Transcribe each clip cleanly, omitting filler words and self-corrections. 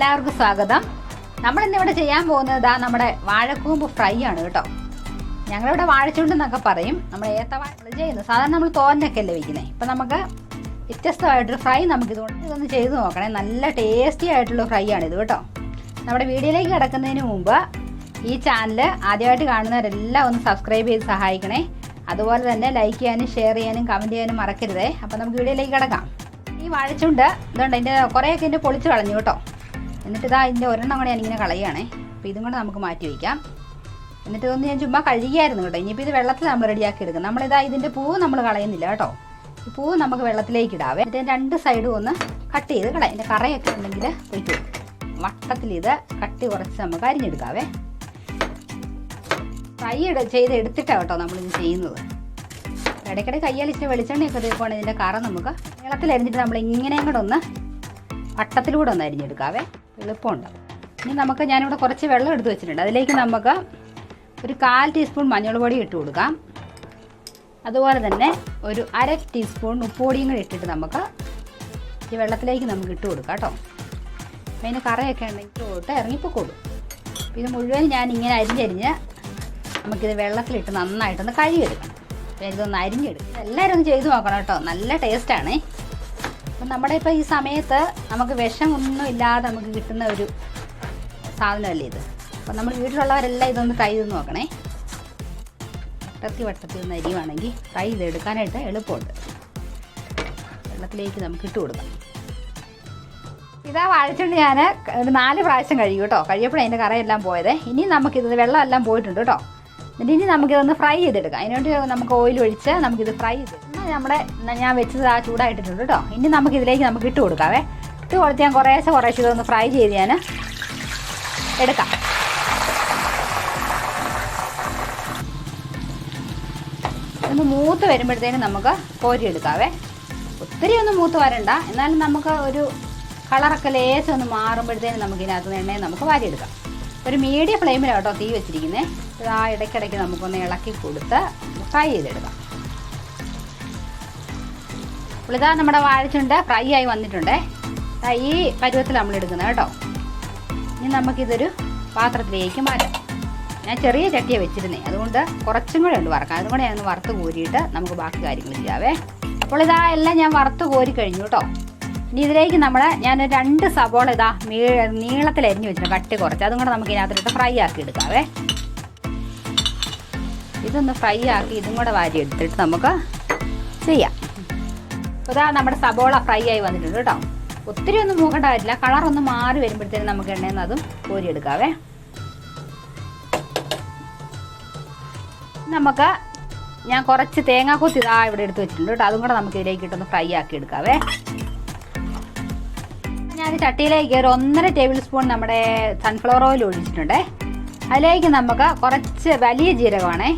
എല്ലാവർക്കും സ്വാഗതം. നമ്മൾ ഇന്നിവിടെ ചെയ്യാൻ പോകുന്നത് നമ്മുടെ വാഴക്കൂമ്പ് ഫ്രൈ ആണ് കേട്ടോ. ഞങ്ങളിവിടെ വാഴച്ചുണ്ടെന്നൊക്കെ പറയും. നമ്മൾ ഏത്തവാഴ ചെയ്യുന്നത് സാധാരണ നമ്മൾ തോരനൊക്കെ അല്ലേ വയ്ക്കുന്നത്. ഇപ്പം നമുക്ക് വ്യത്യസ്തമായിട്ടൊരു ഫ്രൈ ഇതൊന്ന് ചെയ്ത് നോക്കണേ. നല്ല ടേസ്റ്റി ആയിട്ടുള്ള ഫ്രൈ ആണിത് കേട്ടോ. നമ്മുടെ വീഡിയോയിലേക്ക് കിടക്കുന്നതിന് മുമ്പ് ഈ ചാനൽ ആദ്യമായിട്ട് കാണുന്നവരെല്ലാം ഒന്ന് സബ്സ്ക്രൈബ് ചെയ്ത് സഹായിക്കണേ. അതുപോലെ തന്നെ ലൈക്ക് ചെയ്യാനും ഷെയർ ചെയ്യാനും കമൻറ്റ് ചെയ്യാനും മറക്കരുതേ. അപ്പോൾ നമുക്ക് വീഡിയോയിലേക്ക് കിടക്കാം. ഈ വാഴച്ചുണ്ട് ഇതുകൊണ്ട് അതിൻ്റെ കുറേയൊക്കെ ഇതിൻ്റെ പൊളിച്ച് കളഞ്ഞു കേട്ടോ. എന്നിട്ട് ഇതാ ഇതിൻ്റെ ഒരെണ്ണം കൂടെ ഞാനിങ്ങനെ കളയുകയാണേ. അപ്പോൾ ഇതും കൂടെ നമുക്ക് മാറ്റി വയ്ക്കാം. എന്നിട്ട് ഇതൊന്ന് ഞാൻ ചുമ്മാ കഴുകിയായിരുന്നു കേട്ടോ. ഇനിയിപ്പോൾ ഇത് വെള്ളത്തിൽ നമ്മൾ റെഡിയാക്കി എടുക്കും. നമ്മളിതാ ഇതിൻ്റെ പൂവ് നമ്മൾ കളയുന്നില്ല കേട്ടോ. ഈ പൂവ് നമുക്ക് വെള്ളത്തിലേക്ക് ഇടാവേ. എന്നിട്ട് രണ്ട് സൈഡും ഒന്ന് കട്ട് ചെയ്ത് കളയാം. ഇതിൻ്റെ കറയൊക്കെ ഉണ്ടെങ്കിൽ പൊയ്ക്കോ. വട്ടത്തിൽ ഇത് കട്ടി കുറച്ച് നമുക്ക് അരിഞ്ഞെടുക്കാവേ. ഫ്രൈ ചെയ്ത് എടുത്തിട്ടാണ് കേട്ടോ നമ്മളിത് ചെയ്യുന്നത്. ഇടയ്ക്കിടെ കയ്യാലിച്ച് വെളിച്ചെണ്ണയൊക്കെ തേക്കുവാണ് ഇതിൻ്റെ കറ നമുക്ക് നീളത്തിൽ അരിഞ്ഞിട്ട് നമ്മൾ ഇങ്ങനെയും കൂടെ ഒന്ന് വട്ടത്തിലൂടെ ഒന്ന് അരിഞ്ഞെടുക്കാവേ. എളുപ്പമുണ്ടാവും. ഇനി നമുക്ക് ഞാനിവിടെ കുറച്ച് വെള്ളം എടുത്ത് വെച്ചിട്ടുണ്ട്. അതിലേക്ക് നമുക്ക് ഒരു 1/4 ടീസ്പൂൺ മഞ്ഞൾ പൊടി ഇട്ട് കൊടുക്കാം. അതുപോലെ തന്നെ ഒരു 1/2 ടീസ്പൂൺ ഉപ്പുപൊടിയും കൂടി ഇട്ടിട്ട് നമുക്ക് ഈ വെള്ളത്തിലേക്ക് നമുക്ക് ഇട്ട് കൊടുക്കാം കേട്ടോ. അതിന് കറയൊക്കെ ഉണ്ടെങ്കിൽ ഇട്ട് ഇറങ്ങിപ്പോക്കോളൂ. ഇത് മുഴുവൻ ഞാൻ ഇങ്ങനെ അരിഞ്ഞ് നമുക്കിത് വെള്ളത്തിലിട്ട് നന്നായിട്ടൊന്ന് കഴുകിയെടുക്കണം. ഇതൊന്ന് അരിഞ്ഞെടുക്കും. എല്ലാവരും ഒന്ന് ചെയ്ത് നോക്കണം കേട്ടോ. നല്ല ടേസ്റ്റാണേ. അപ്പം നമ്മുടെ ഇപ്പോൾ ഈ സമയത്ത് നമുക്ക് വിഷമൊന്നും ഇല്ലാതെ നമുക്ക് കിട്ടുന്ന ഒരു സാധനമല്ലേ ഇത്. അപ്പം നമ്മൾ വീട്ടിലുള്ളവരെല്ലാം ഇതൊന്ന് ട്രൈ ചെയ്ത് നോക്കണേ. വട്ടത്തിൽ ഒന്ന് അരിയുവാണെങ്കിൽ ഫ്രൈ ചെയ്തെടുക്കാനായിട്ട് എളുപ്പമുണ്ട്. വെള്ളത്തിലേക്ക് നമുക്ക് ഇട്ട് കൊടുക്കാം. ഇതാ വാഴച്ചുണ്ട് ഞാൻ ഒരു 4 പ്രാവശ്യം കഴിയും കേട്ടോ. കഴിയപ്പോഴേ അതിൻ്റെ കറയെല്ലാം പോയത്. ഇനി നമുക്കിത് വെള്ളമെല്ലാം പോയിട്ടുണ്ട് കേട്ടോ. എന്നിട്ട് ഇനി നമുക്കിതൊന്ന് ഫ്രൈ ചെയ്തെടുക്കാം. അതിനുവേണ്ടി നമുക്ക് ഓയിൽ ഒഴിച്ച് നമുക്കിത് ഫ്രൈ ചെയ്ത് ഞാൻ വെച്ചത് ആ ചൂടായിട്ടിട്ടുണ്ട് കേട്ടോ. ഇനി നമുക്കിതിലേക്ക് നമുക്ക് ഇട്ട് കൊടുക്കാവേ. ഇട്ട് കൊടുത്ത് ഞാൻ കുറേശ്ശെ ഇതൊന്ന് ഫ്രൈ ചെയ്ത് ഞാൻ എടുക്കാം. ഒന്ന് മൂത്ത് വരുമ്പോഴത്തേനും നമുക്ക് കോരിയെടുക്കാവേ. ഒത്തിരി ഒന്നും മൂത്ത് വരണ്ട. എന്നാലും നമുക്ക് ഒരു കളറൊക്കെ ലേശം ഒന്ന് മാറുമ്പോഴത്തേനും നമുക്ക് ഇതിനകത്ത് എണ്ണയെ നമുക്ക് വാരിയെടുക്കാം. ഒരു മീഡിയം ഫ്ലെയിമിലാണ് കേട്ടോ തീ വെച്ചിരിക്കുന്നത്. ആ ഇടയ്ക്കിടയ്ക്ക് നമുക്കൊന്ന് ഇളക്കി കൊടുത്ത് ഫ്രൈ ചെയ്തെടുക്കാം. അപ്പോൾ ഇതാ നമ്മുടെ വാഴച്ചുണ്ട് ഫ്രൈ ആയി വന്നിട്ടുണ്ട്. ഈ പരുവത്തിൽ നമ്മൾ എടുക്കുന്നത് കേട്ടോ. ഇനി നമുക്കിതൊരു പാത്രത്തിലേക്ക് മാറ്റാം. ഞാൻ ചെറിയ ചട്ടിയാണ് വെച്ചിരുന്നേ. അതുകൊണ്ട് കുറച്ചും കൂടെ ഉണ്ട് വറക്കാം. അതും കൂടെ ഞാൻ വറുത്ത് കോരിയിട്ട് നമുക്ക് ബാക്കി കാര്യങ്ങൾ ചെയ്യാവേ. അപ്പോൾ ഇതാ എല്ലാം ഞാൻ വറുത്ത് കോരി കഴിഞ്ഞു കേട്ടോ. ഇനി ഇതിലേക്ക് ഞാൻ 2 സവോള ഇതാ നീളത്തിൽ അരിഞ്ഞ് വെച്ചിട്ടുണ്ട്. കട്ടി കുറച്ച് അതും കൂടെ നമുക്ക് ഇതിനകത്തിട്ട് ഫ്രൈ ആക്കി എടുക്കാവേ. ഇതൊന്ന് ഫ്രൈ ആക്കി ഇതും കൂടെ വാരി എടുത്തിട്ട് നമുക്ക് ചെയ്യാം. ഇതാ നമ്മുടെ സവോള ഫ്രൈ ആയി വന്നിട്ടുണ്ട് കേട്ടോ. ഒത്തിരി ഒന്നും മൂക്കേണ്ട കാര്യമില്ല. കളറൊന്ന് മാറി വരുമ്പോഴത്തേനും നമുക്ക് എണ്ണയിൽ നിന്ന് അതും കോരിയെടുക്കാവേ. ഞാൻ കുറച്ച് തേങ്ങാക്കൊത്തി ഇതാ ഇവിടെ എടുത്ത് വെച്ചിട്ടുണ്ട് കേട്ടോ. അതും കൂടെ നമുക്ക് ഇതിലേക്ക് ഇട്ടൊന്ന് ഫ്രൈ ആക്കി എടുക്കാവേ. ഞാൻ ചട്ടിയിലേക്ക് ഒരു 1.5 ടേബിൾ സ്പൂൺ നമ്മുടെ സൺഫ്ലവർ ഓയിൽ ഒഴിച്ചിട്ടുണ്ട്. അതിലേക്ക് നമുക്ക് കുറച്ച് വലിയ ജീരകമാണേ.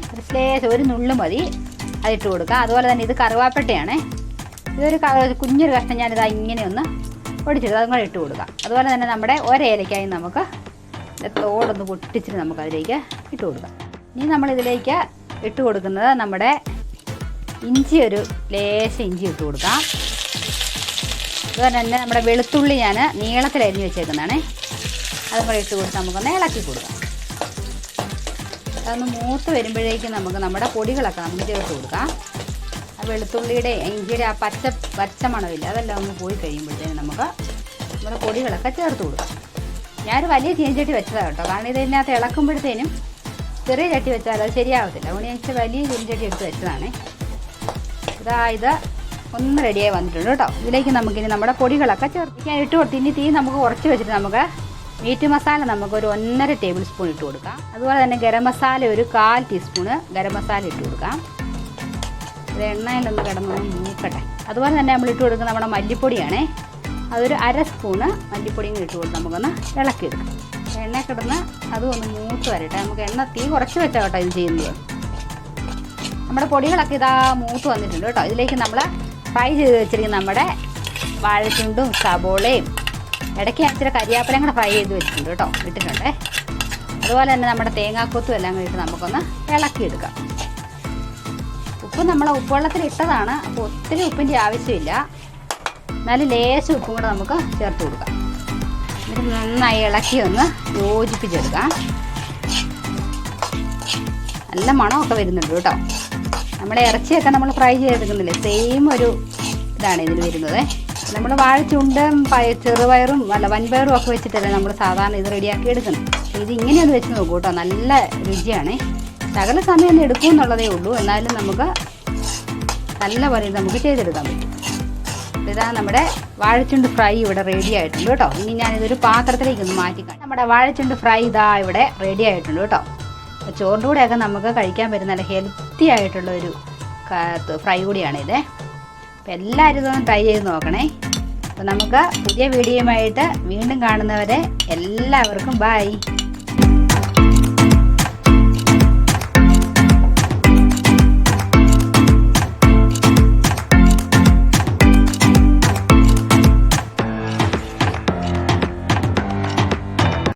ഒരു നുള്ളു മതി അതിട്ട് കൊടുക്കുക. അതുപോലെ തന്നെ ഇത് കറുവാപ്പട്ടയാണേ. ഇതൊരു കുഞ്ഞൊരു കഷ്ണം ഞാനിതാ ഇങ്ങനെ ഒന്ന് പൊടിച്ചിട്ട് അതും കൂടെ ഇട്ട് കൊടുക്കാം. അതുപോലെ തന്നെ നമ്മുടെ ഒരേലക്കായി നമുക്ക് തോടൊന്ന് പൊട്ടിച്ചിട്ട് നമുക്കതിലേക്ക് ഇട്ട് കൊടുക്കാം. ഇനി നമ്മളിതിലേക്ക് ഇട്ട് കൊടുക്കുന്നത് നമ്മുടെ ഇഞ്ചി, ഒരു ലേശം ഇഞ്ചി ഇട്ട് കൊടുക്കാം. അതുപോലെ തന്നെ നമ്മുടെ വെളുത്തുള്ളി ഞാൻ നീളത്തിൽ അരിഞ്ഞ് വെച്ചേക്കുന്നതാണേ. അതും കൂടെ ഇട്ട് കൊടുത്ത് നമുക്കൊന്ന് ഇളക്കി കൊടുക്കാം. അതൊന്ന് മൂത്ത് വരുമ്പോഴേക്കും നമുക്ക് നമ്മുടെ പൊടികളൊക്കെ നമുക്ക് ചേർത്ത് കൊടുക്കാം. ആ വെളുത്തുള്ളിയുടെ ഇഞ്ചിയുടെ ആ പച്ച മണമില്ല അതെല്ലാം ഒന്ന് പോയി കഴിയുമ്പോഴത്തേനും നമുക്ക് നമ്മുടെ പൊടികളൊക്കെ ചേർത്ത് കൊടുക്കാം. ഞാനൊരു വലിയ ചീനച്ചട്ടി വെച്ചതാണ് കേട്ടോ. കാരണം ഇതിനകത്ത് ഇളക്കുമ്പോഴത്തേനും ചെറിയ ചട്ടി വെച്ചാൽ അത് ശരിയാവത്തില്ല. അതുകൊണ്ട് ഞാൻ വലിയ ചീനച്ചട്ടി എടുത്ത് വെച്ചതാണ്. ഇത് ഒന്ന് റെഡിയായി വന്നിട്ടുണ്ട് കേട്ടോ. ഇതിലേക്ക് നമുക്കിനി നമ്മുടെ പൊടികളൊക്കെ ചേർത്തിക്കാൻ ഇട്ട് കൊടുത്ത് ഇനി തീ നമുക്ക് കുറച്ച് വെച്ചിട്ട് നമുക്ക് മീറ്റ് മസാല നമുക്കൊരു 1.5 ടേബിൾ സ്പൂൺ ഇട്ട് കൊടുക്കാം. അതുപോലെ തന്നെ ഗരം മസാല ഒരു 1/4 ടീസ്പൂണ് ഗരം മസാല ഇട്ട് കൊടുക്കാം. ഇത് എണ്ണയിലൊന്ന് കിടന്നൊന്ന് മൂക്കട്ടെ. അതുപോലെ തന്നെ നമ്മൾ ഇട്ട് കൊടുക്കുന്ന നമ്മുടെ മല്ലിപ്പൊടിയാണേ. അതൊരു 1/2 സ്പൂണ് മല്ലിപ്പൊടിയും ഇട്ട് കൊടുത്ത് നമുക്കൊന്ന് ഇളക്കിയെടുക്കാം. എണ്ണ കിടന്ന് അതും ഒന്ന് മൂത്ത് വരട്ടെ. നമുക്ക് എണ്ണ തീ കുറച്ച് വെച്ചാൽ കേട്ടോ ഇത് ചെയ്യുന്നത്. നമ്മുടെ പൊടികളൊക്കെ ഇതാ മൂത്ത് വന്നിട്ടുണ്ട് കേട്ടോ. ഇതിലേക്ക് നമ്മൾ ഫ്രൈ ചെയ്ത് വെച്ചിരിക്കുന്ന നമ്മുടെ വാഴച്ചുണ്ടും സബോളയും ഇടയ്ക്ക് ഇച്ചിരി കരിയാപ്പലയും കൂടെ ഫ്രൈ ചെയ്ത് വെച്ചിട്ടുണ്ട് കേട്ടോ, ഇട്ടിട്ടുണ്ട്. അതുപോലെ തന്നെ നമ്മുടെ തേങ്ങാക്കൊത്തും എല്ലാം കൂടി ഇട്ട് നമുക്കൊന്ന് ഇളക്കിയെടുക്കാം. ഉപ്പ് നമ്മൾ ഉപ്പുവെള്ളത്തിൽ ഇട്ടതാണ്. അപ്പോൾ ഒത്തിരി ഉപ്പിൻ്റെ ആവശ്യമില്ല. എന്നാലും ലേശം ഉപ്പും കൂടെ നമുക്ക് ചേർത്ത് കൊടുക്കാം. എന്നിട്ട് നന്നായി ഇളക്കി ഒന്ന് യോജിപ്പിച്ചെടുക്കാം. നല്ല മണമൊക്കെ വരുന്നുണ്ട് കേട്ടോ. നമ്മളെ ഇറച്ചിയൊക്കെ നമ്മൾ ഫ്രൈ ചെയ്തെടുക്കുന്നില്ലേ, സെയിം ഒരു ഇതാണ് ഇതിൽ വരുന്നത്. നമ്മൾ വാഴച്ചുണ്ടും ചെറുപയറും വൻപയറും ഒക്കെ വെച്ചിട്ടല്ലേ നമ്മൾ സാധാരണ ഇത് റെഡിയാക്കി എടുക്കുന്നത്. ഇത് ഇങ്ങനെയൊന്ന് വെച്ച് നോക്കൂ കേട്ടോ, നല്ല രുചിയാണ്. ശകല സമയം ഒന്ന് എടുക്കും എന്നുള്ളതേ ഉള്ളൂ, എന്നാലും നമുക്ക് നല്ല പോലെ നമുക്ക് ചെയ്തെടുക്കാൻ പറ്റും. ഇതാ നമ്മുടെ വാഴച്ചുണ്ട് ഫ്രൈ ഇവിടെ റെഡി ആയിട്ടുണ്ട് കേട്ടോ. ഇനി ഞാനിതൊരു പാത്രത്തിലേക്ക് ഒന്ന് മാറ്റിക്കാം. നമ്മുടെ വാഴച്ചുണ്ട് ഫ്രൈ ഇതാ ഇവിടെ റെഡി ആയിട്ടുണ്ട് കേട്ടോ. ചോറിൻ്റെ കൂടെയൊക്കെ നമുക്ക് കഴിക്കാൻ പറ്റുന്ന നല്ല ഹെൽത്തി ആയിട്ടുള്ള ഒരു ഫ്രൈ കൂടിയാണിത്. അപ്പോൾ എല്ലാവരും ഇതൊന്ന് ട്രൈ ചെയ്ത് നോക്കണേ. അപ്പോൾ നമുക്ക് പുതിയ വീഡിയോയുമായിട്ട് വീണ്ടും കാണുന്നവരെ എല്ലാവർക്കും ബൈ.